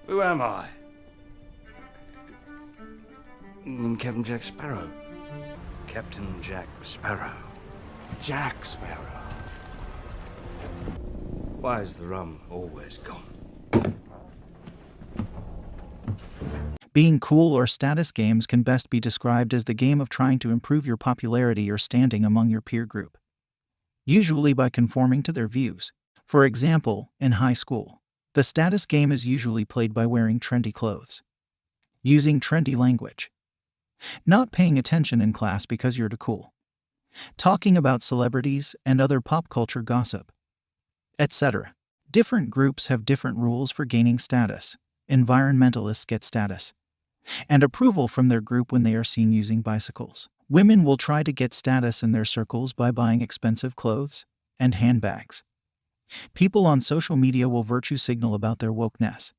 Who am I? I'm Captain Jack Sparrow. Captain Jack Sparrow. Jack Sparrow. Why is the rum always gone? Being cool or status games can best be described as the game of trying to improve your popularity or standing among your peer group, usually by conforming to their views. For example, in high school, the status game is usually played by wearing trendy clothes, using trendy language, not paying attention in class because you're too cool, talking about celebrities and other pop culture gossip, etc. Different groups have different rules for gaining status. Environmentalists get status and approval from their group when they are seen using bicycles. Women will try to get status in their circles by buying expensive clothes and handbags. People on social media will virtue signal about their wokeness,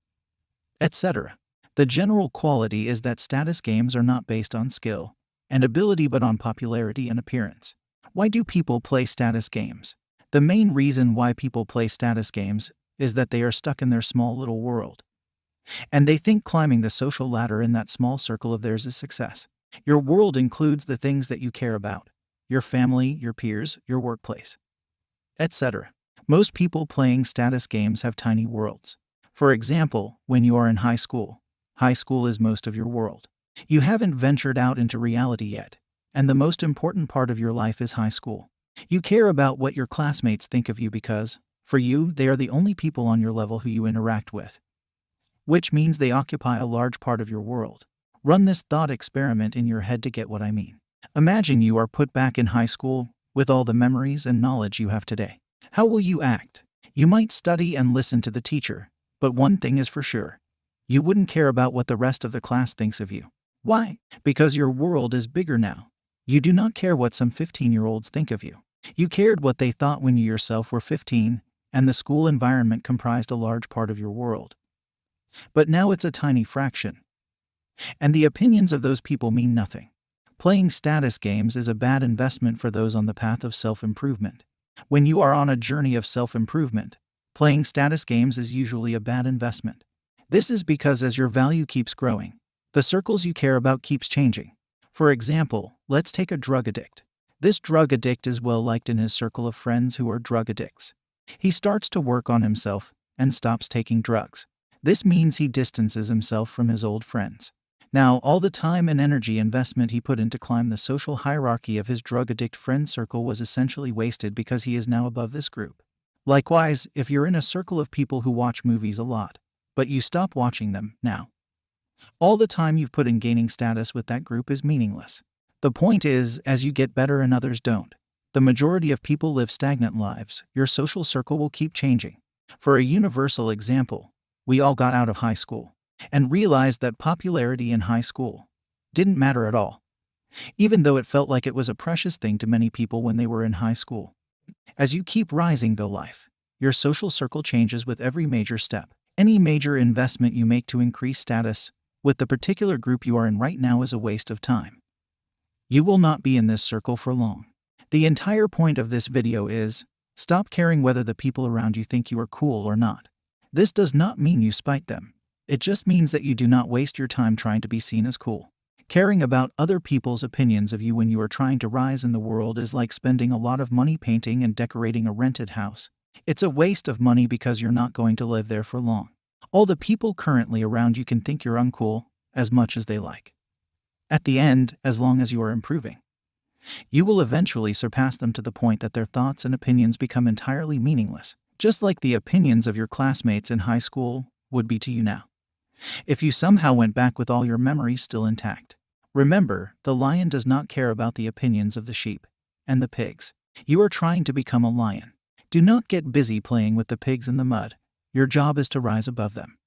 etc. The general quality is that status games are not based on skill and ability but on popularity and appearance. Why do people play status games? The main reason why people play status games is that they are stuck in their small little world, and they think climbing the social ladder in that small circle of theirs is success. Your world includes the things that you care about, your family, your peers, your workplace, etc. Most people playing status games have tiny worlds. For example, when you are in high school is most of your world. You haven't ventured out into reality yet, and the most important part of your life is high school. You care about what your classmates think of you because, for you, they are the only people on your level who you interact with, which means they occupy a large part of your world. Run this thought experiment in your head to get what I mean. Imagine you are put back in high school with all the memories and knowledge you have today. How will you act? You might study and listen to the teacher, but one thing is for sure. You wouldn't care about what the rest of the class thinks of you. Why? Because your world is bigger now. You do not care what some 15-year-olds think of you. You cared what they thought when you yourself were 15, and the school environment comprised a large part of your world. But now it's a tiny fraction, and the opinions of those people mean nothing. Playing status games is a bad investment for those on the path of self-improvement. When you are on a journey of self-improvement, playing status games is usually a bad investment. This is because as your value keeps growing, the circles you care about keeps changing. For example, let's take a drug addict. This drug addict is well liked in his circle of friends who are drug addicts. He starts to work on himself and stops taking drugs. This means he distances himself from his old friends. Now, all the time and energy investment he put in to climb the social hierarchy of his drug addict friend circle was essentially wasted because he is now above this group. Likewise, if you're in a circle of people who watch movies a lot, but you stop watching them now, all the time you've put in gaining status with that group is meaningless. The point is, as you get better and others don't, the majority of people live stagnant lives, your social circle will keep changing. For a universal example, we all got out of high school and realized that popularity in high school didn't matter at all, even though it felt like it was a precious thing to many people when they were in high school. As you keep rising through life, your social circle changes with every major step. Any major investment you make to increase status with the particular group you are in right now is a waste of time. You will not be in this circle for long. The entire point of this video is, stop caring whether the people around you think you are cool or not. This does not mean you spite them. It just means that you do not waste your time trying to be seen as cool. Caring about other people's opinions of you when you are trying to rise in the world is like spending a lot of money painting and decorating a rented house. It's a waste of money because you're not going to live there for long. All the people currently around you can think you're uncool as much as they like. At the end, as long as you are improving, you will eventually surpass them to the point that their thoughts and opinions become entirely meaningless, just like the opinions of your classmates in high school would be to you now, if you somehow went back with all your memories still intact. Remember, the lion does not care about the opinions of the sheep and the pigs. You are trying to become a lion. Do not get busy playing with the pigs in the mud. Your job is to rise above them.